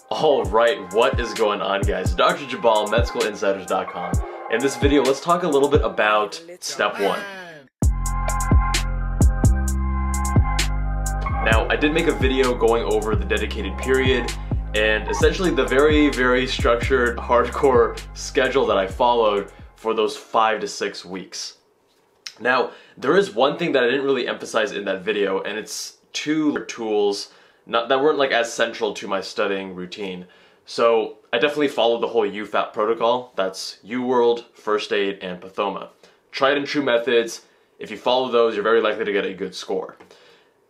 Alright, what is going on, guys? Dr. Jabal, MedSchoolInsiders.com. In this video, let's talk a little bit about Step 1. Now, I did make a video going over the dedicated period and essentially the very structured, hardcore schedule that I followed for those 5 to 6 weeks. Now, there is one thing that I didn't really emphasize in that video, and it's two tools that weren't like as central to my studying routine. So I definitely followed the whole UFAP protocol. That's UWorld, First Aid, and Pathoma. Tried and true methods. If you follow those, you're very likely to get a good score.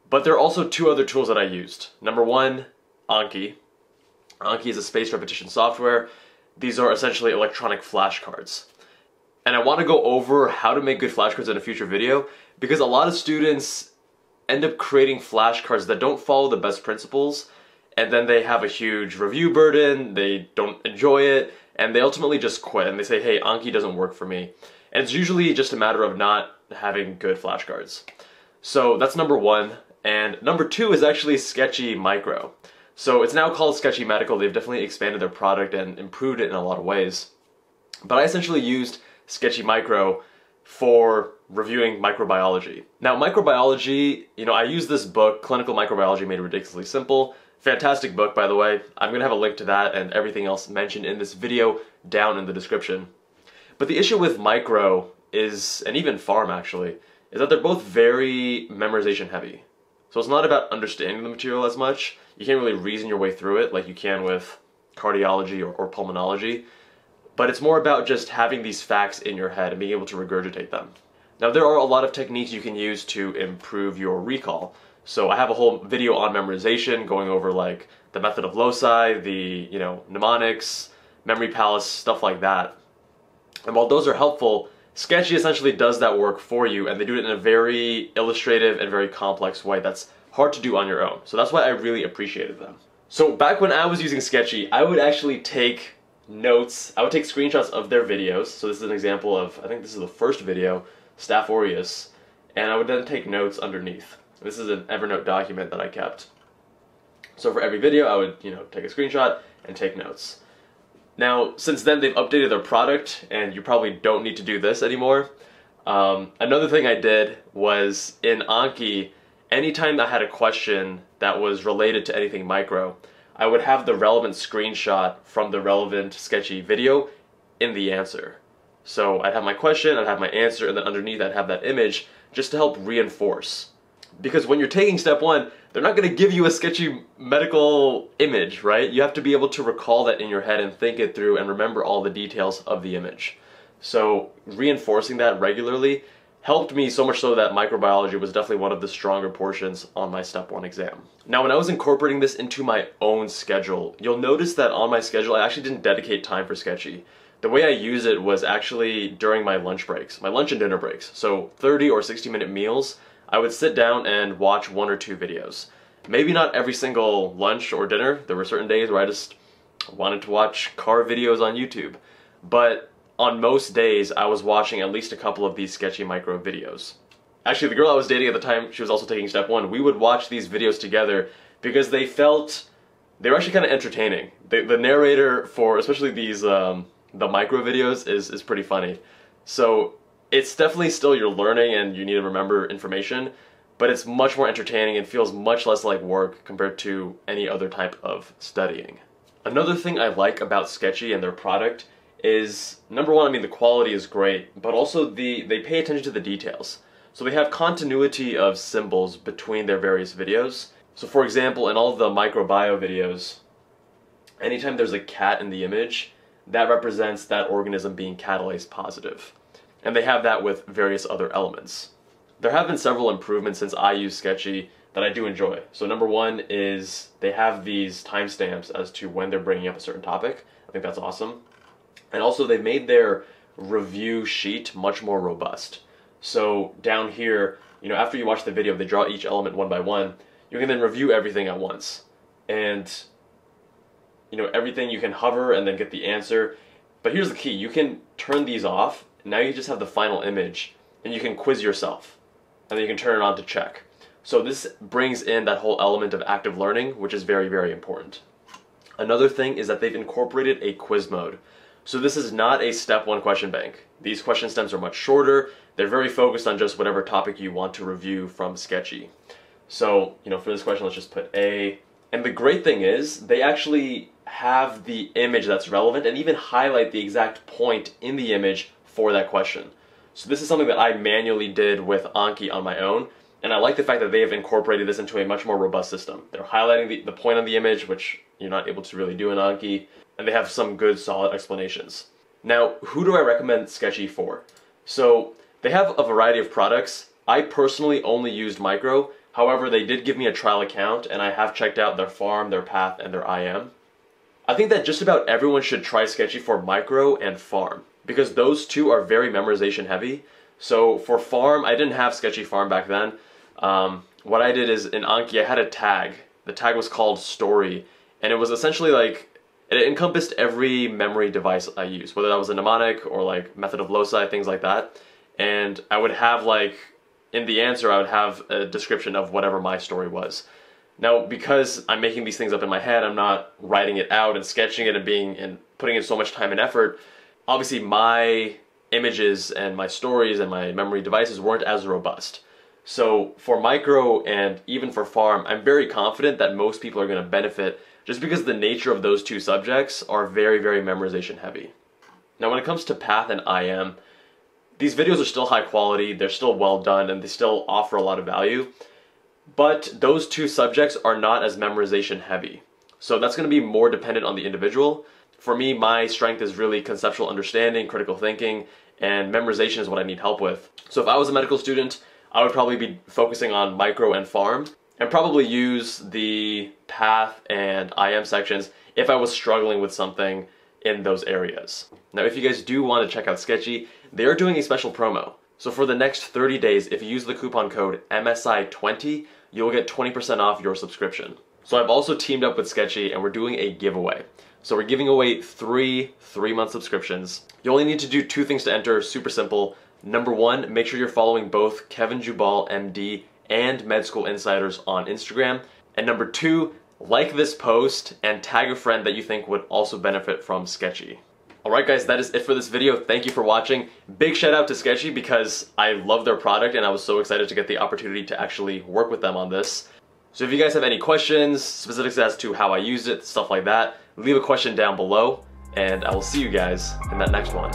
But there are also two other tools that I used. Number one, Anki. Anki is a spaced repetition software. These are essentially electronic flashcards. And I want to go over how to make good flashcards in a future video because a lot of students end up creating flashcards that don't follow the best principles, and then they have a huge review burden, they don't enjoy it, and they ultimately just quit and they say, hey, Anki doesn't work for me. And it's usually just a matter of not having good flashcards. So that's number one. And number two is actually Sketchy Micro. So it's now called Sketchy Medical. They've definitely expanded their product and improved it in a lot of ways. But I essentially used Sketchy Micro for reviewing microbiology. Now, microbiology, I use this book, Clinical Microbiology Made Ridiculously Simple. Fantastic book, by the way. I'm going to have a link to that and everything else mentioned in this video down in the description. But the issue with micro is, and even pharm actually, is that they're both very memorization heavy. So it's not about understanding the material as much. You can't really reason your way through it like you can with cardiology or pulmonology. But it's more about just having these facts in your head and being able to regurgitate them. Now, there are a lot of techniques you can use to improve your recall. So I have a whole video on memorization going over like the method of loci, the mnemonics, memory palace, stuff like that. And while those are helpful, Sketchy essentially does that work for you, and they do it in a very illustrative and very complex way that's hard to do on your own. So that's why I really appreciated them. So back when I was using Sketchy, I would actually take notes. I would take screenshots of their videos. So this is an example of, I think this is the first video, Staph aureus, and I would then take notes underneath. This is an Evernote document that I kept. So for every video, I would, take a screenshot and take notes. Now, since then, they've updated their product, and you probably don't need to do this anymore. Another thing I did was in Anki, anytime I had a question that was related to anything micro, I would have the relevant screenshot from the relevant Sketchy video in the answer. So I'd have my question, I'd have my answer, and then underneath I'd have that image just to help reinforce. Because when you're taking Step 1, they're not going to give you a Sketchy Medical image, right? You have to be able to recall that in your head and think it through and remember all the details of the image. So reinforcing that regularly helped me so much so that microbiology was definitely one of the stronger portions on my Step 1 exam. Now, when I was incorporating this into my own schedule, you'll notice that on my schedule I actually didn't dedicate time for Sketchy. The way I use it was actually during my lunch breaks, my lunch and dinner breaks. So 30 or 60-minute meals, I would sit down and watch 1 or 2 videos. Maybe not every single lunch or dinner. There were certain days where I just wanted to watch car videos on YouTube. But on most days, I was watching at least a couple of these Sketchy Micro videos. Actually, the girl I was dating at the time, she was also taking Step 1. We would watch these videos together because they were actually kind of entertaining. The narrator for, especially these, the micro videos is pretty funny. So it's definitely still you're learning and you need to remember information, but it's much more entertaining and feels much less like work compared to any other type of studying. Another thing I like about Sketchy and their product is, number one, the quality is great, but also they pay attention to the details. So they have continuity of symbols between their various videos. So for example, in all of the microbiome videos, anytime there's a cat in the image, that represents that organism being catalase positive. And they have that with various other elements. There have been several improvements since I use Sketchy that I do enjoy. So number one is they have these timestamps as to when they're bringing up a certain topic. I think that's awesome. And also they've made their review sheet much more robust. So down here, after you watch the video, they draw each element one by one. You can then review everything at once. And everything you can hover and then get the answer. But here's the key, you can turn these off. Now you just have the final image and you can quiz yourself. And then you can turn it on to check. So this brings in that whole element of active learning, which is very important. Another thing is that they've incorporated a quiz mode. So this is not a step 1 question bank. These question stems are much shorter. They're very focused on just whatever topic you want to review from Sketchy. So, for this question, let's just put A. And the great thing is, they actually have the image that's relevant and even highlight the exact point in the image for that question. So this is something that I manually did with Anki on my own, and I like the fact that they have incorporated this into a much more robust system. They're highlighting the point on the image, which you're not able to really do in Anki, and they have some good solid explanations. Now, who do I recommend Sketchy for? So they have a variety of products. I personally only used Micro. However, they did give me a trial account, and I have checked out their Farm, their Path, and their IM. I think that just about everyone should try Sketchy for Micro and Farm, because those two are very memorization heavy. So for Farm, I didn't have Sketchy Farm back then. What I did is in Anki, I had a tag. The tag was called Story, and it was essentially like, it encompassed every memory device I use, whether that was a mnemonic or like method of loci, things like that. And I would have like, in the answer, I would have a description of whatever my story was. Now, because I'm making these things up in my head, I'm not writing it out and sketching it and putting in so much time and effort. Obviously, my images and my stories and my memory devices weren't as robust. So for Micro and even for Farm, I'm very confident that most people are going to benefit just because the nature of those two subjects are very, very memorization heavy. Now, when it comes to Path and IM, these videos are still high quality, they're still well done, and they still offer a lot of value. But those two subjects are not as memorization heavy. So that's going to be more dependent on the individual. For me, my strength is really conceptual understanding, critical thinking, and memorization is what I need help with. So if I was a medical student, I would probably be focusing on Micro and Farm, and probably use the Path and IM sections if I was struggling with something in those areas. Now, if you guys do want to check out Sketchy, they are doing a special promo. So for the next 30 days, if you use the coupon code MSI20, you'll get 20% off your subscription. So I've also teamed up with Sketchy, and we're doing a giveaway. So we're giving away 3 3-month subscriptions. You only need to do 2 things to enter, super simple. Number 1, make sure you're following both Kevin Jubal, MD, and Med School Insiders on Instagram. And number 2, like this post and tag a friend that you think would also benefit from Sketchy. Alright guys, that is it for this video. Thank you for watching. Big shout out to Sketchy because I love their product and I was so excited to get the opportunity to actually work with them on this. So if you guys have any questions, specifics as to how I used it, stuff like that, leave a question down below, and I will see you guys in that next one.